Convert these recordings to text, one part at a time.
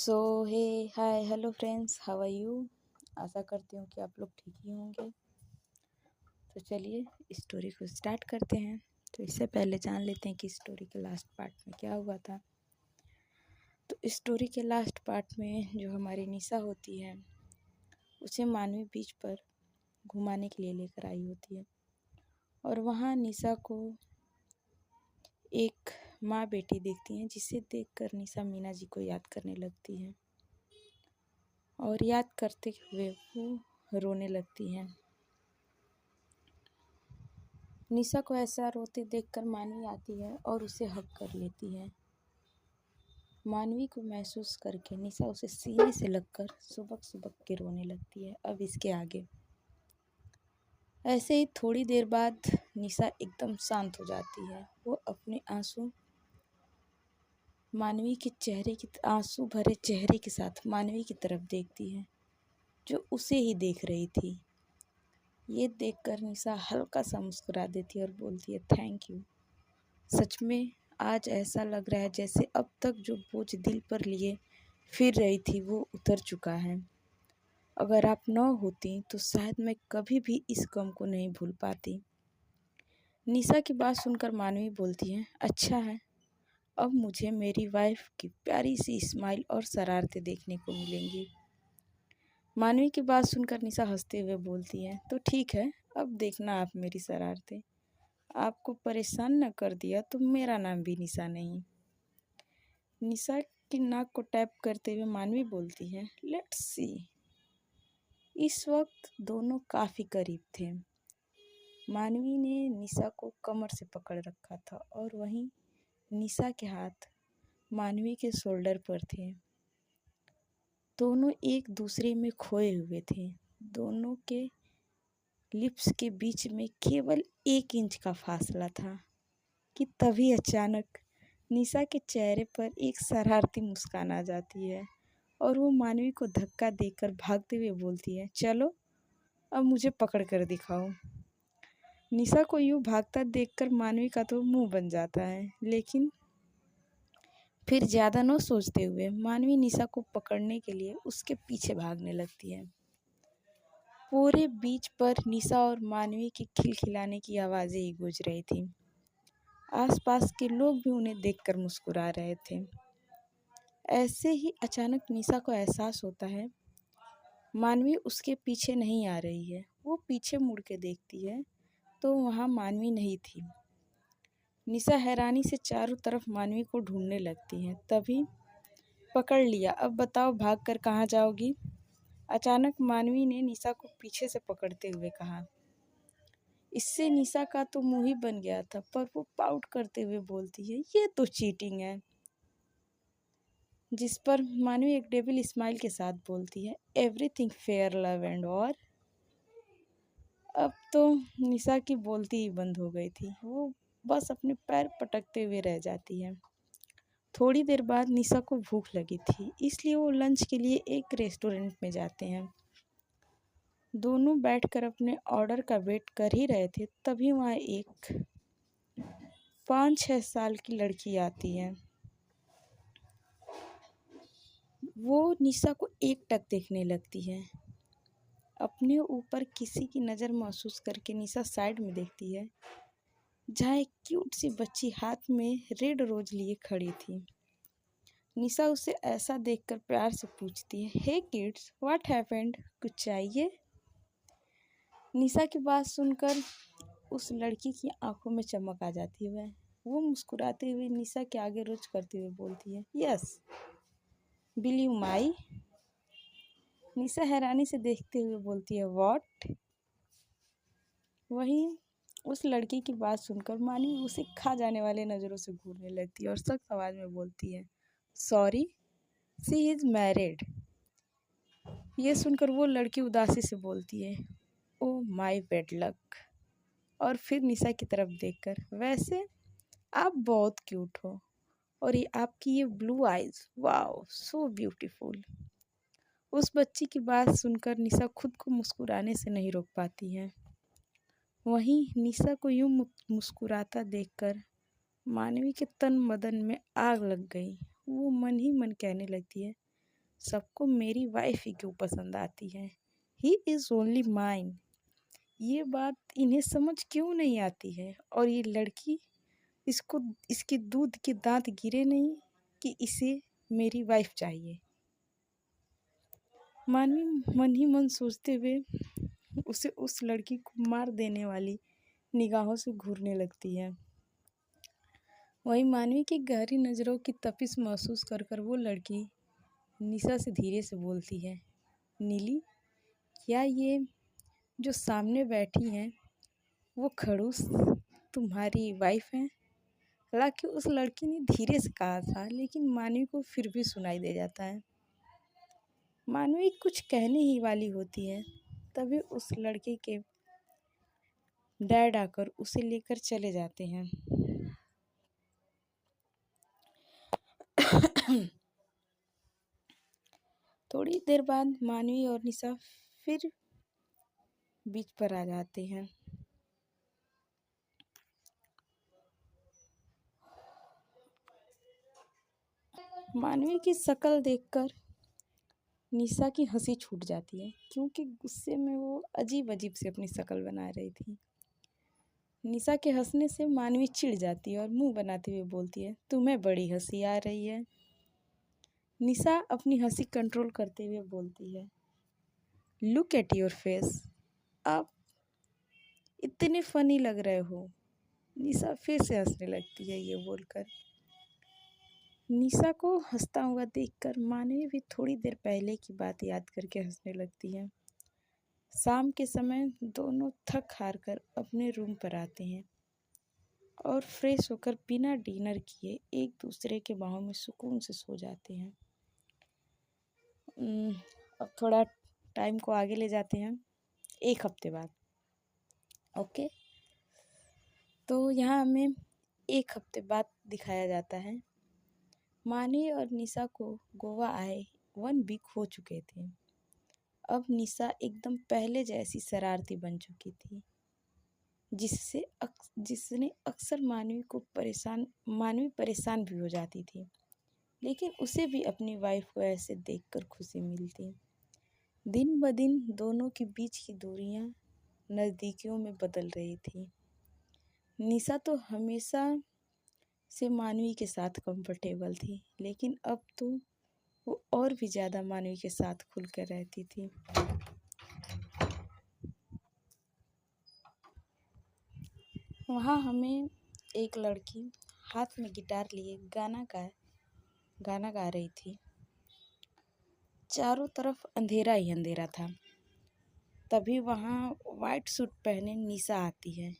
So hey hi hello friends, how are you. आशा करती हूँ कि आप लोग ठीक ही होंगे। तो चलिए स्टोरी को स्टार्ट करते हैं। तो इससे पहले जान लेते हैं कि स्टोरी के लास्ट पार्ट में क्या हुआ था। तो स्टोरी के लास्ट पार्ट में जो हमारी निशा होती है उसे मानवी बीच पर घुमाने के लिए लेकर आई होती है और वहाँ निशा को एक माँ बेटी देखती हैं, जिसे देखकर निशा मीना जी को याद करने लगती है और याद करते हुए वो रोने लगती है। निशा को ऐसा रोते देखकर मानवी आती है और उसे हग कर लेती है। मानवी को महसूस करके निशा उसे सीने से लगकर सुबक सुबक के रोने लगती है। अब इसके आगे ऐसे ही थोड़ी देर बाद निशा एकदम शांत हो जाती है। वो अपने आंसू भरे चेहरे के साथ मानवी की तरफ देखती है, जो उसे ही देख रही थी। ये देखकर निशा हल्का सा मुस्कुरा देती है और बोलती है, थैंक यू। सच में आज ऐसा लग रहा है जैसे अब तक जो बोझ दिल पर लिए फिर रही थी वो उतर चुका है। अगर आप न होती तो शायद मैं कभी भी इस गम को नहीं भूल पाती। निशा की बात सुनकर मानवी बोलती है, अच्छा है, अब मुझे मेरी वाइफ की प्यारी सी स्माइल और शरारतें देखने को मिलेंगी। मानवी की बात सुनकर निशा हंसते हुए बोलती है, तो ठीक है, अब देखना आप मेरी शरारतें। आपको परेशान न कर दिया तो मेरा नाम भी निशा नहीं। निशा की नाक को टैप करते हुए मानवी बोलती है, लेट्स सी। इस वक्त दोनों काफी करीब थे। मानवी ने निशा को कमर से पकड़ रखा था और वहीं निशा के हाथ मानवी के शोल्डर पर थे। दोनों एक दूसरे में खोए हुए थे। दोनों के लिप्स के बीच में केवल 1 इंच का फासला था कि तभी अचानक निशा के चेहरे पर एक शरारती मुस्कान आ जाती है और वो मानवी को धक्का देकर भागते हुए बोलती है, चलो अब मुझे पकड़ कर दिखाओ। निशा को यूं भागता देखकर मानवी का तो मुंह बन जाता है, लेकिन फिर ज़्यादा न सोचते हुए मानवी निशा को पकड़ने के लिए उसके पीछे भागने लगती है। पूरे बीच पर निशा और मानवी की खिलखिलाने की आवाज़ें ही गूंज रही थी। आसपास के लोग भी उन्हें देखकर मुस्कुरा रहे थे। ऐसे ही अचानक निशा को एहसास होता है मानवी उसके पीछे नहीं आ रही है। वो पीछे मुड़ के देखती है तो वहाँ मानवी नहीं थी। निशा हैरानी से चारों तरफ मानवी को ढूंढने लगती है। तभी पकड़ लिया, अब बताओ भाग कर कहाँ जाओगी। अचानक मानवी ने निशा को पीछे से पकड़ते हुए कहा। इससे निशा का तो मुंह ही बन गया था, पर वो पाउट करते हुए बोलती है, ये तो चीटिंग है। जिस पर मानवी एक डेविल स्माइल के साथ बोलती है, everything fair love and war. अब तो निशा की बोलती ही बंद हो गई थी। वो बस अपने पैर पटकते हुए रह जाती है। थोड़ी देर बाद निशा को भूख लगी थी, इसलिए वो लंच के लिए एक रेस्टोरेंट में जाते हैं। दोनों बैठकर अपने ऑर्डर का वेट कर ही रहे थे, तभी वहाँ एक 5-6 साल की लड़की आती है। वो निशा को एकटक देखने लगती है। अपने ऊपर किसी की नज़र महसूस करके निशा साइड में देखती है, जहाँ एक क्यूट सी बच्ची हाथ में रेड रोज लिए खड़ी थी। निशा उसे ऐसा देखकर प्यार से पूछती है, हे किड्स, व्हाट हैपेंड, कुछ चाहिए। निशा की बात सुनकर उस लड़की की आंखों में चमक आ जाती है। वो मुस्कुराते हुए निशा के आगे रुच करते हुए बोलती है, यस, विल यू माई। निशा हैरानी से देखते हुए बोलती है, व्हाट। वहीं उस लड़की की बात सुनकर मानी उसे खा जाने वाले नज़रों से घूरने लगती है और सख्त आवाज़ में बोलती है, सॉरी, शी इज़ मैरिड। ये सुनकर वो लड़की उदासी से बोलती है, ओह माय बैड लक। और फिर निशा की तरफ देखकर, वैसे आप बहुत क्यूट हो और ये आपकी ये blue eyes, wow so beautiful. उस बच्ची की बात सुनकर निशा खुद को मुस्कुराने से नहीं रोक पाती है। वहीं निशा को यूं मुस्कुराता देखकर मानवी के तन बदन में आग लग गई। वो मन ही मन कहने लगती है, सबको मेरी वाइफ ही क्यों पसंद आती है, ही इज़ ओनली माइन। ये बात इन्हें समझ क्यों नहीं आती है, और ये लड़की, इसको इसके दूध के दांत गिरे नहीं कि इसे मेरी वाइफ चाहिए। मानवी मन ही मन सोचते हुए उसे उस लड़की को मार देने वाली निगाहों से घूरने लगती है। वहीं मानवी की गहरी नज़रों की तपिश महसूस कर कर वो लड़की निशा से धीरे से बोलती है, नीली, क्या ये जो सामने बैठी हैं वो खड़ूस तुम्हारी वाइफ हैं? हालांकि उस लड़की ने धीरे से कहा था, लेकिन मानवी को फिर भी सुनाई दे जाता है। मानवी कुछ कहने ही वाली होती है, तभी उस लड़के के डैड आकर उसे लेकर चले जाते हैं। थोड़ी देर बाद मानवी और निशा फिर बीच पर आ जाते हैं। मानवी की शक्ल देखकर निशा की हंसी छूट जाती है, क्योंकि गुस्से में वो अजीब अजीब से अपनी शक्ल बना रही थी। निशा के हंसने से मानवी चिढ़ जाती है और मुंह बनाते हुए बोलती है, तुम्हें बड़ी हंसी आ रही है। निशा अपनी हंसी कंट्रोल करते हुए बोलती है, लुक एट योर फेस, आप इतने फनी लग रहे हो। निशा फिर से हंसने लगती है ये बोलकर। निशा को हंसता हुआ देखकर मानवी भी थोड़ी देर पहले की बात याद करके हंसने लगती है। शाम के समय दोनों थक हार कर अपने रूम पर आते हैं और फ्रेश होकर बिना डिनर किए एक दूसरे के बाहों में सुकून से सो जाते हैं। अब थोड़ा टाइम को आगे ले जाते हैं, एक हफ्ते बाद। ओके, तो यहाँ हमें एक हफ्ते बाद दिखाया जाता है। मानवी और निशा को गोवा आए 1 वीक हो चुके थे। अब निशा एकदम पहले जैसी शरारती बन चुकी थी, जिसने अक्सर मानवी परेशान भी हो जाती थी, लेकिन उसे भी अपनी वाइफ को ऐसे देखकर खुशी मिलती। दिन ब दिन दोनों के बीच की दूरियां नज़दीकियों में बदल रही थी। निशा तो हमेशा से मानवी के साथ कंफर्टेबल थी, लेकिन अब तो वो और भी ज़्यादा मानवी के साथ खुलकर रहती थी। वहाँ हमें एक लड़की हाथ में गिटार लिए गाना गा रही थी। चारों तरफ अंधेरा ही अंधेरा था। तभी वहाँ वाइट सूट पहने निशा आती है।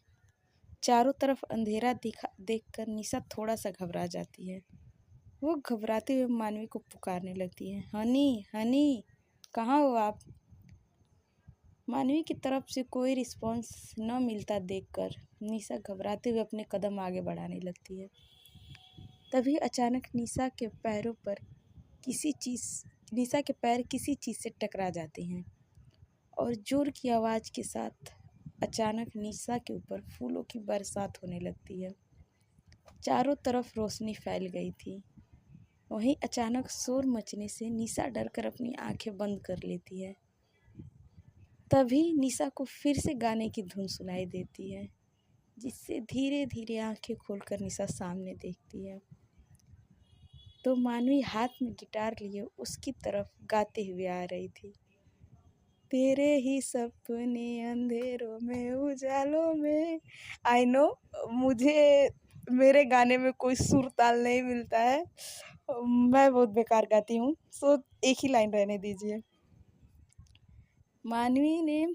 चारों तरफ अंधेरा देखकर निशा थोड़ा सा घबरा जाती है। वो घबराते हुए मानवी को पुकारने लगती है, हनी हनी, कहाँ हो आप? मानवी की तरफ से कोई रिस्पॉन्स न मिलता देखकर निशा घबराते हुए अपने कदम आगे बढ़ाने लगती है। तभी अचानक निशा के पैर किसी चीज़ से टकरा जाते हैं और जोर की आवाज़ के साथ अचानक निशा के ऊपर फूलों की बरसात होने लगती है। चारों तरफ रोशनी फैल गई थी। वहीं अचानक शोर मचने से निशा डरकर अपनी आंखें बंद कर लेती है। तभी निशा को फिर से गाने की धुन सुनाई देती है, जिससे धीरे धीरे आंखें खोलकर निशा सामने देखती है तो मानवी हाथ में गिटार लिए उसकी तरफ गाते हुए आ रही थी। तेरे ही सपने अंधेरों में उजालों में। आई नो, मुझे मेरे गाने में कोई सुर ताल नहीं मिलता है, मैं बहुत बेकार गाती हूँ, सो एक ही लाइन रहने दीजिए। मानवी ने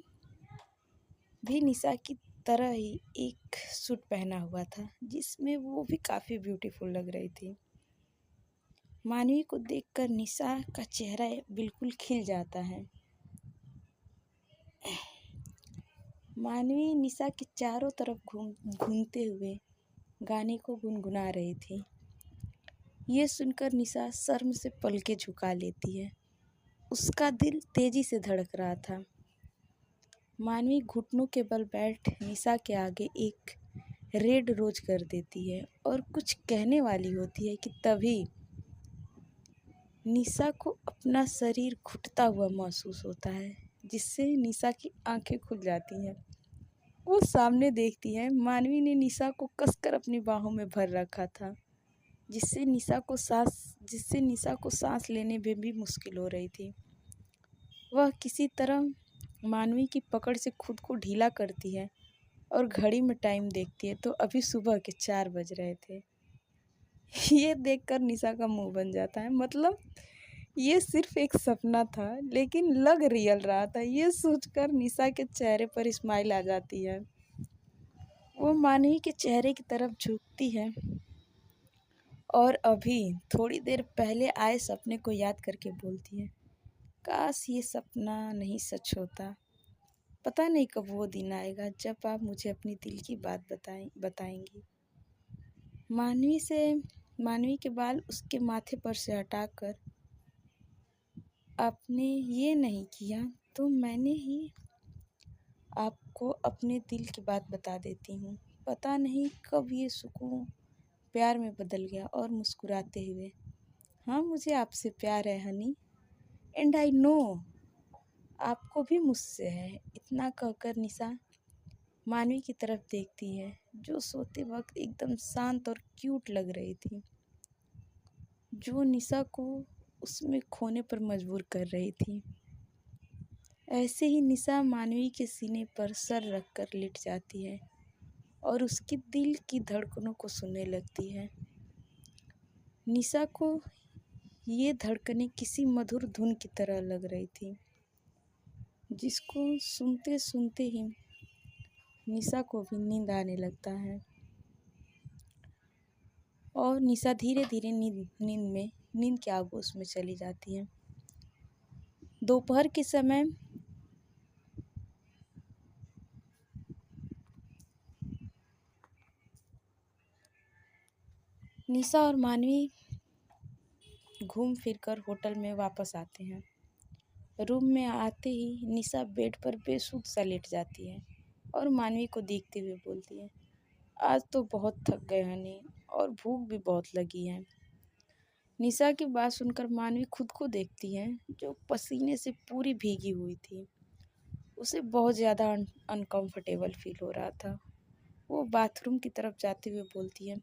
भी निशा की तरह ही एक सूट पहना हुआ था, जिसमें वो भी काफ़ी ब्यूटीफुल लग रही थी। मानवी को देखकर निशा का चेहरा बिल्कुल खिल जाता है। मानवी निशा के चारों तरफ घूमते हुए गाने को गुनगुना रही थी। ये सुनकर निशा शर्म से पलकें झुका लेती है। उसका दिल तेजी से धड़क रहा था। मानवी घुटनों के बल बैठ निशा के आगे एक रेड रोज कर देती है और कुछ कहने वाली होती है कि तभी निशा को अपना शरीर घुटता हुआ महसूस होता है, जिससे निशा की आंखें खुल जाती हैं। वो सामने देखती है, मानवी ने निशा को कसकर अपनी बाहों में भर रखा था, जिससे निशा को सांस लेने में भी मुश्किल हो रही थी। वह किसी तरह मानवी की पकड़ से खुद को ढीला करती है और घड़ी में टाइम देखती है तो अभी सुबह के 4 बज रहे थे। ये देखकर निशा का मुंह बन जाता है। मतलब ये सिर्फ एक सपना था, लेकिन लग रियल रहा था। ये सोचकर निशा के चेहरे पर स्माइल आ जाती है। वो मानवी के चेहरे की तरफ झुकती है और अभी थोड़ी देर पहले आए सपने को याद करके बोलती है, काश ये सपना नहीं सच होता। पता नहीं कब वो दिन आएगा जब आप मुझे अपनी दिल की बात बताएंगी। मानवी के बाल उसके माथे पर से हटाकर, आपने ये नहीं किया तो मैंने ही आपको अपने दिल की बात बता देती हूँ। पता नहीं कब ये सुकून प्यार में बदल गया। और मुस्कुराते हुए, हाँ मुझे आपसे प्यार है हनी, एंड आई नो आपको भी मुझसे है। इतना कहकर निशा मानवी की तरफ देखती है, जो सोते वक्त एकदम शांत और क्यूट लग रही थी, जो निशा को उसमें खोने पर मजबूर कर रही थी। ऐसे ही निशा मानवी के सीने पर सर रखकर लेट जाती है और उसके दिल की धड़कनों को सुनने लगती है। निशा को ये धड़कनें किसी मधुर धुन की तरह लग रही थी, जिसको सुनते सुनते ही निशा को भी नींद आने लगता है और निशा धीरे धीरे नींद के आगोश में चली जाती है। दोपहर के समय निशा और मानवी घूम फिर कर होटल में वापस आते हैं। रूम में आते ही निशा बेड पर बेसुध सा लेट जाती है और मानवी को देखते हुए बोलती है, आज तो बहुत थक गए हनी और भूख भी बहुत लगी है। निशा की बात सुनकर मानवी खुद को देखती है, जो पसीने से पूरी भीगी हुई थी। उसे बहुत ज़्यादा अनकंफर्टेबल फील हो रहा था। वो बाथरूम की तरफ जाते हुए बोलती है,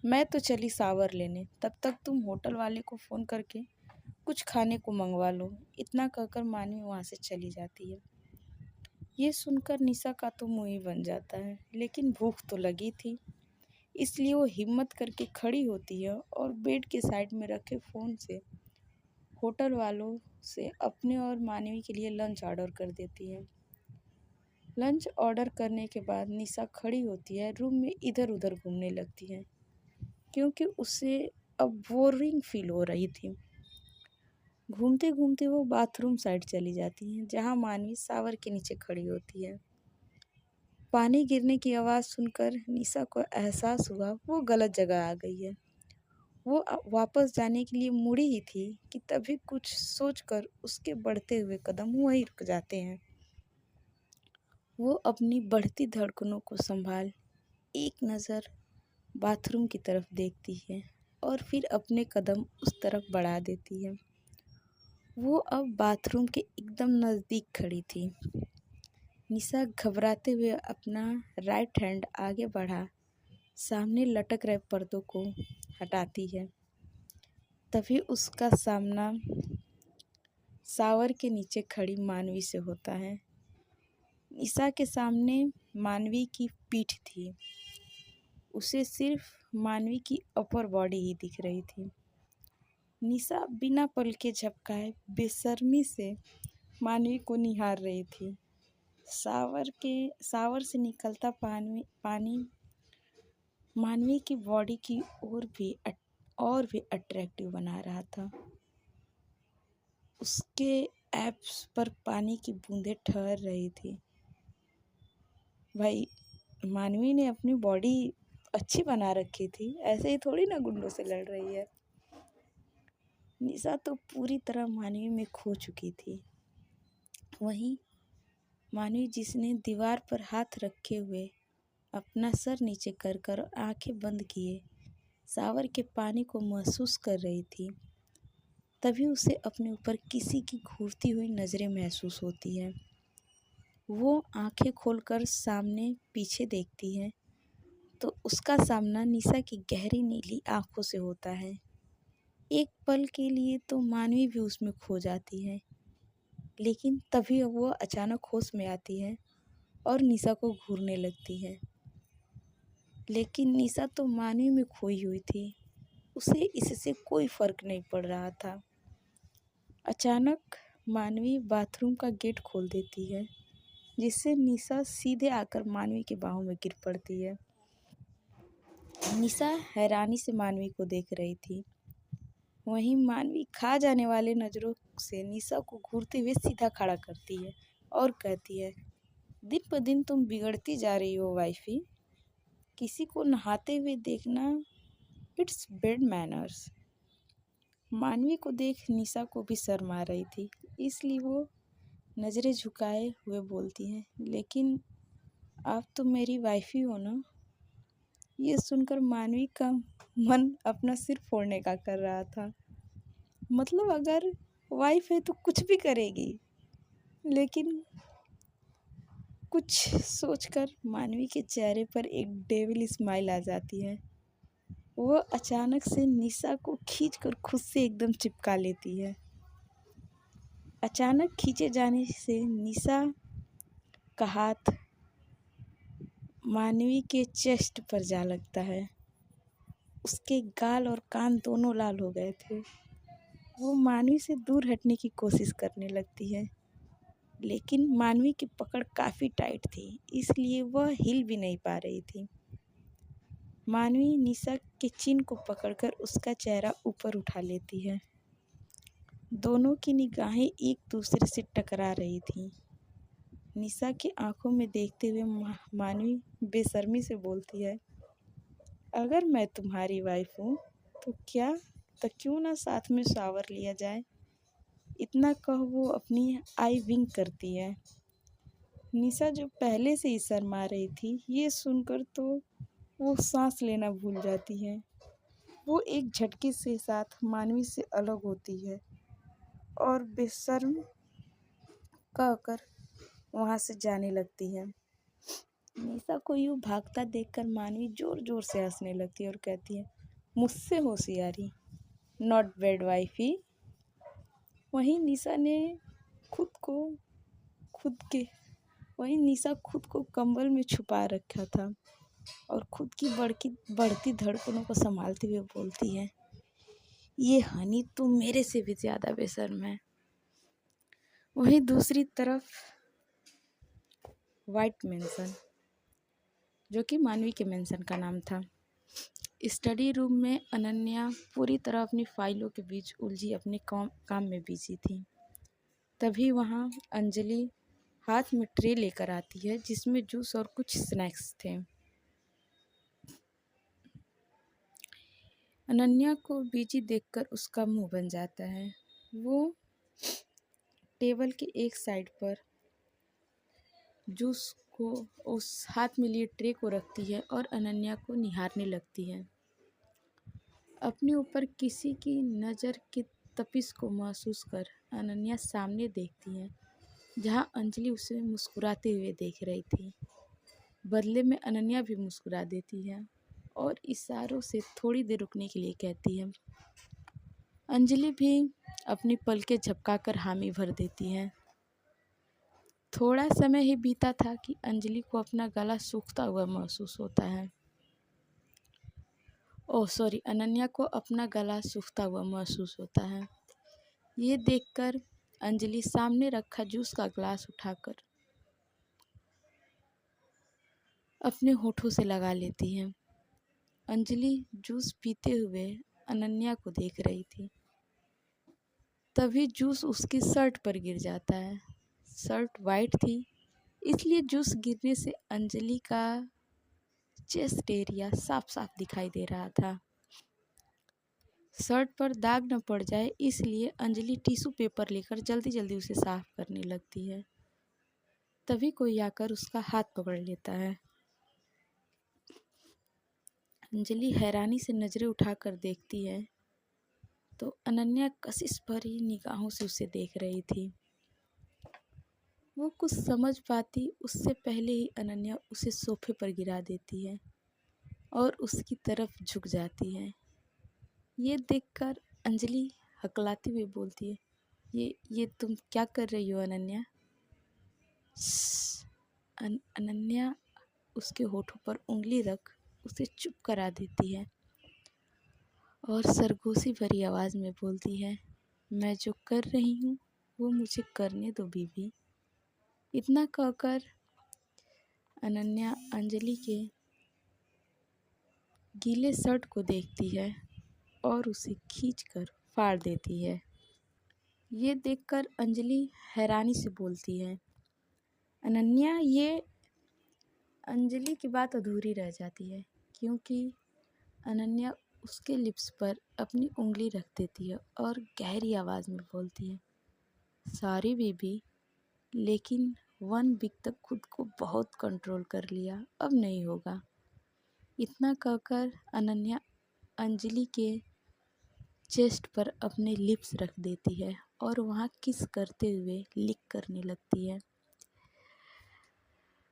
मैं तो चली शावर लेने, तब तक तुम होटल वाले को फ़ोन करके कुछ खाने को मंगवा लो। इतना कहकर मानवी वहाँ से चली जाती है। ये सुनकर निशा का तो मुँह ही बन जाता है, लेकिन भूख तो लगी थी, इसलिए वो हिम्मत करके खड़ी होती है और बेड के साइड में रखे फ़ोन से होटल वालों से अपने और मानवी के लिए लंच ऑर्डर कर देती है। लंच ऑर्डर करने के बाद निशा खड़ी होती है, रूम में इधर उधर घूमने लगती है, क्योंकि उसे अब बोरिंग फील हो रही थी। घूमते घूमते वो बाथरूम साइड चली जाती है, जहाँ मानवी शावर के नीचे खड़ी होती है। पानी गिरने की आवाज़ सुनकर निशा को एहसास हुआ वो गलत जगह आ गई है। वो वापस जाने के लिए मुड़ी ही थी कि तभी कुछ सोचकर उसके बढ़ते हुए कदम वहीं रुक जाते हैं। वो अपनी बढ़ती धड़कनों को संभाल एक नज़र बाथरूम की तरफ देखती है और फिर अपने कदम उस तरफ बढ़ा देती है। वो अब बाथरूम के एकदम नज़दीक खड़ी थी। निशा घबराते हुए अपना राइट हैंड आगे बढ़ा सामने लटक रहे पर्दों को हटाती है। तभी उसका सामना शावर के नीचे खड़ी मानवी से होता है। निशा के सामने मानवी की पीठ थी, उसे सिर्फ मानवी की अपर बॉडी ही दिख रही थी। निशा बिना पलके झपकाए बेशर्मी से मानवी को निहार रही थी। शावर से निकलता पानी मानवी की बॉडी की और भी अट्रैक्टिव बना रहा था। उसके एब्स पर पानी की बूंदें ठहर रही थी। भाई, मानवी ने अपनी बॉडी अच्छी बना रखी थी, ऐसे ही थोड़ी ना गुंडों से लड़ रही है। निशा तो पूरी तरह मानवी में खो चुकी थी। वहीं मानवी, जिसने दीवार पर हाथ रखे हुए अपना सर नीचे कर कर आंखें बंद किए शावर के पानी को महसूस कर रही थी, तभी उसे अपने ऊपर किसी की घूरती हुई नज़रें महसूस होती हैं। वो आंखें खोलकर सामने पीछे देखती है तो उसका सामना निशा की गहरी नीली आंखों से होता है। एक पल के लिए तो मानवी भी उसमें खो जाती है, लेकिन तभी वो अचानक होश में आती है और निशा को घूरने लगती है। लेकिन निशा तो मानवी में खोई हुई थी, उसे इससे कोई फर्क नहीं पड़ रहा था। अचानक मानवी बाथरूम का गेट खोल देती है, जिससे निशा सीधे आकर मानवी के बाहों में गिर पड़ती है। निशा हैरानी से मानवी को देख रही थी। वहीं मानवी खा जाने वाले नज़रों से निशा को घूरते हुए सीधा खड़ा करती है और कहती है, दिन ब दिन तुम बिगड़ती जा रही हो वाइफी। किसी को नहाते हुए देखना इट्स बैड मैनर्स। मानवी को देख निशा को भी शर्म आ रही थी, इसलिए वो नज़रें झुकाए हुए बोलती है, लेकिन आप तो मेरी वाइफी हो ना। ये सुनकर मानवी का मन अपना सिर फोड़ने का कर रहा था। मतलब अगर वाइफ है तो कुछ भी करेगी, लेकिन कुछ सोचकर मानवी के चेहरे पर एक डेविल स्माइल आ जाती है। वो अचानक से निशा को खींचकर खुद से एकदम चिपका लेती है। अचानक खींचे जाने से निशा का हाथ मानवी के चेस्ट पर जा लगता है। उसके गाल और कान दोनों लाल हो गए थे। वो मानवी से दूर हटने की कोशिश करने लगती है, लेकिन मानवी की पकड़ काफ़ी टाइट थी, इसलिए वह हिल भी नहीं पा रही थी। मानवी निशा के चिन को पकड़कर उसका चेहरा ऊपर उठा लेती है। दोनों की निगाहें एक दूसरे से टकरा रही थीं। निशा की आंखों में देखते हुए मानवी बेशर्मी से बोलती है, अगर मैं तुम्हारी वाइफ हूँ तो क्यों ना साथ में शावर लिया जाए। इतना कह वो अपनी आई विंक करती है। निशा जो पहले से ही शर्मा रही थी, ये सुनकर तो वो सांस लेना भूल जाती है। वो एक झटके से साथ मानवी से अलग होती है और बेशर्म कहकर वहाँ से जाने लगती है। निशा को यूँ भागता देखकर मानवी जोर जोर से हंसने लगती है और कहती है, मुझसे होशियारी, नॉट बैड वाइफी। वहीं निशा ने खुद को खुद के वहीं निशा खुद को कंबल में छुपा रखा था और खुद की बढ़ती धड़कनों को संभालते हुए बोलती है, ये हनी तुम मेरे से भी ज़्यादा बेशर्म है। वहीं दूसरी तरफ वाइट मेंशन, जो कि मानवी के मेंशन का नाम था, स्टडी रूम में अनन्या पूरी तरह अपनी फाइलों के बीच उलझी अपने काम में बिजी थी। तभी वहाँ अंजलि हाथ में ट्रे लेकर आती है, जिसमें जूस और कुछ स्नैक्स थे। अनन्या को बिजी देखकर उसका मुंह बन जाता है। वो टेबल के एक साइड पर जूस को उस हाथ में लिए ट्रे को रखती है और अनन्या को निहारने लगती है। अपने ऊपर किसी की नज़र की तपिश को महसूस कर अनन्या सामने देखती है, जहाँ अंजलि उसे मुस्कुराते हुए देख रही थी। बदले में अनन्या भी मुस्कुरा देती है और इशारों से थोड़ी देर रुकने के लिए कहती है। अंजलि भी अपनी पलकें झपकाकर हामी भर देती है। थोड़ा समय ही बीता था कि अंजलि को अपना गला सूखता हुआ महसूस होता है। अनन्या को अपना गला सूखता हुआ महसूस होता है। ये देखकर अंजलि सामने रखा जूस का ग्लास उठाकर अपने होठों से लगा लेती है। अंजलि जूस पीते हुए अनन्या को देख रही थी। तभी जूस उसकी शर्ट पर गिर जाता है। शर्ट वाइट थी, इसलिए जूस गिरने से अंजलि का चेस्ट एरिया साफ साफ दिखाई दे रहा था। शर्ट पर दाग न पड़ जाए, इसलिए अंजलि टिश्यू पेपर लेकर जल्दी जल्दी उसे साफ करने लगती है। तभी कोई आकर उसका हाथ पकड़ लेता है। अंजलि हैरानी से नज़रें उठाकर देखती है तो अनन्या कशिश भरी निगाहों से उसे देख रही थी। वो कुछ समझ पाती उससे पहले ही अनन्या उसे सोफे पर गिरा देती है और उसकी तरफ झुक जाती है। ये देखकर अंजलि हकलाती हुई बोलती है, ये तुम क्या कर रही हो अनन्या? अनन्या उसके होठों पर उंगली रख उसे चुप करा देती है और सरगोशी भरी आवाज़ में बोलती है, मैं जो कर रही हूँ वो मुझे करने दो बीबी। इतना कहकर अनन्या अंजलि के गीले शर्ट को देखती है और उसे खींचकर फाड़ देती है। ये देखकर अंजलि हैरानी से बोलती है, अनन्या। ये अंजलि की बात अधूरी रह जाती है क्योंकि अनन्या उसके लिप्स पर अपनी उंगली रख देती है और गहरी आवाज़ में बोलती है, सॉरी बेबी, लेकिन 1 वीक तक खुद को बहुत कंट्रोल कर लिया, अब नहीं होगा। इतना कहकर अनन्या अंजलि के चेस्ट पर अपने लिप्स रख देती है और वहाँ किस करते हुए लिक करने लगती है।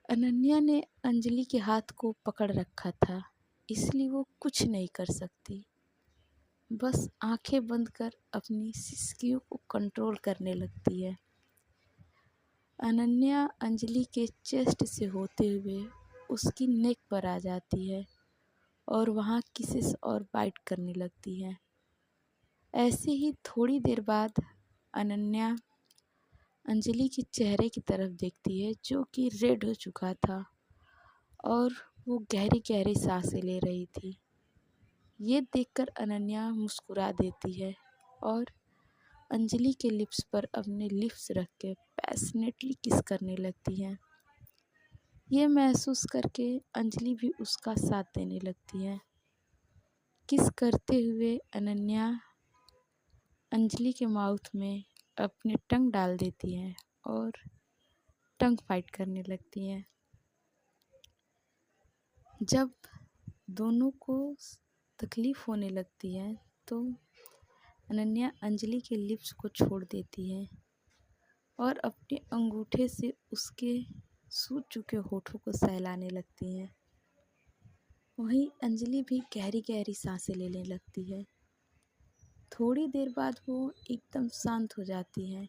अनन्या ने अंजलि के हाथ को पकड़ रखा था, इसलिए वो कुछ नहीं कर सकती, बस आंखें बंद कर अपनी सिसकियों को कंट्रोल करने लगती है। अनन्या अंजलि के चेस्ट से होते हुए उसकी नेक पर आ जाती है और वहाँ किसेस और बाइट करने लगती है। ऐसे ही थोड़ी देर बाद अनन्या अंजलि के चेहरे की तरफ देखती है जो कि रेड हो चुका था और वो गहरी गहरी सांसें ले रही थी। ये देखकर अनन्या मुस्कुरा देती है और अंजलि के लिप्स पर अपने लिप्स रख के पैशनेटली किस करने लगती है। ये महसूस करके अंजलि भी उसका साथ देने लगती है। किस करते हुए अनन्या अंजलि के माउथ में अपने टंग डाल देती है और टंग फाइट करने लगती है। जब दोनों को तकलीफ होने लगती है तो अनन्या अंजलि के लिप्स को छोड़ देती है और अपने अंगूठे से उसके सूज चुके होठों को सहलाने लगती है। वहीं अंजलि भी गहरी गहरी सांसें लेने लगती है। थोड़ी देर बाद वो एकदम शांत हो जाती है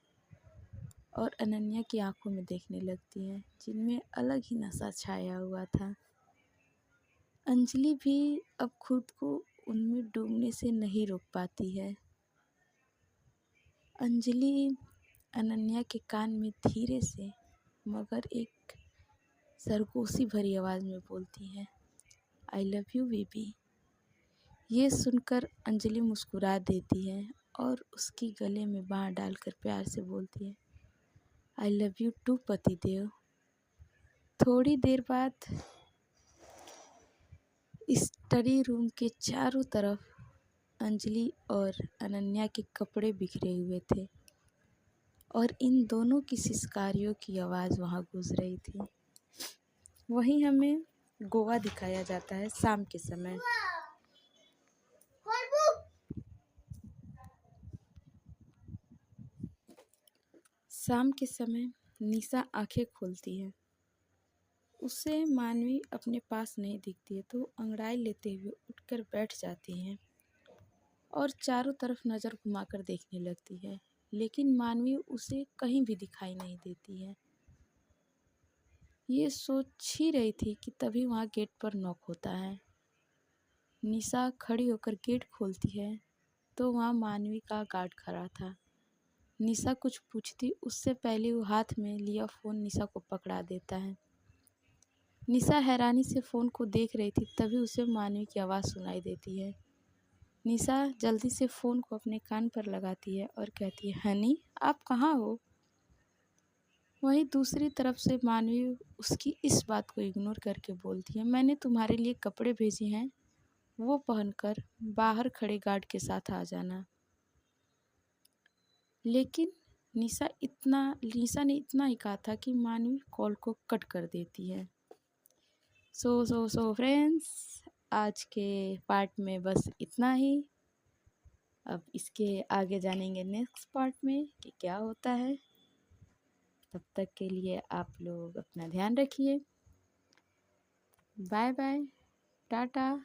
और अनन्या की आंखों में देखने लगती है जिनमें अलग ही नशा छाया हुआ था। अंजलि भी अब खुद को उनमें डूबने से नहीं रोक पाती है। अंजलि अनन्या के कान में धीरे से मगर एक सरगोशी भरी आवाज़ में बोलती है, आई लव यू बेबी। ये सुनकर अंजलि मुस्कुरा देती है और उसकी गले में बाँह डालकर प्यार से बोलती है, आई लव यू टू पतिदेव। थोड़ी देर बाद स्टडी रूम के चारों तरफ अंजलि और अनन्या के कपड़े बिखरे हुए थे और इन दोनों की सिसकारियों की आवाज़ वहाँ गूंज रही थी। वहीं हमें गोवा दिखाया जाता है शाम के समय। शाम के समय निशा आंखें खोलती है। उसे मानवी अपने पास नहीं दिखती है तो अंगड़ाई लेते हुए उठकर बैठ जाती है और चारों तरफ नज़र घुमाकर देखने लगती है, लेकिन मानवी उसे कहीं भी दिखाई नहीं देती है। ये सोच ही रही थी कि तभी वहाँ गेट पर नॉक होता है। निशा खड़ी होकर गेट खोलती है तो वहाँ मानवी का गार्ड खड़ा था। निशा कुछ पूछती उससे पहले वो हाथ में लिया फ़ोन निशा को पकड़ा देता है। निशा हैरानी से फ़ोन को देख रही थी, तभी उसे मानवी की आवाज़ सुनाई देती है। निशा जल्दी से फ़ोन को अपने कान पर लगाती है और कहती है, हनी आप कहाँ हो? वहीं दूसरी तरफ से मानवी उसकी इस बात को इग्नोर करके बोलती है, मैंने तुम्हारे लिए कपड़े भेजे हैं, वो पहनकर बाहर खड़े गार्ड के साथ आ जाना। लेकिन निशा ने इतना ही कहा था कि मानवी कॉल को कट कर देती है। सो फ्रेंड्स, आज के पार्ट में बस इतना ही। अब इसके आगे जानेंगे नेक्स्ट पार्ट में कि क्या होता है। तब तक के लिए आप लोग अपना ध्यान रखिए। Bye bye, tata,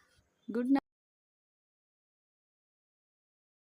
good night.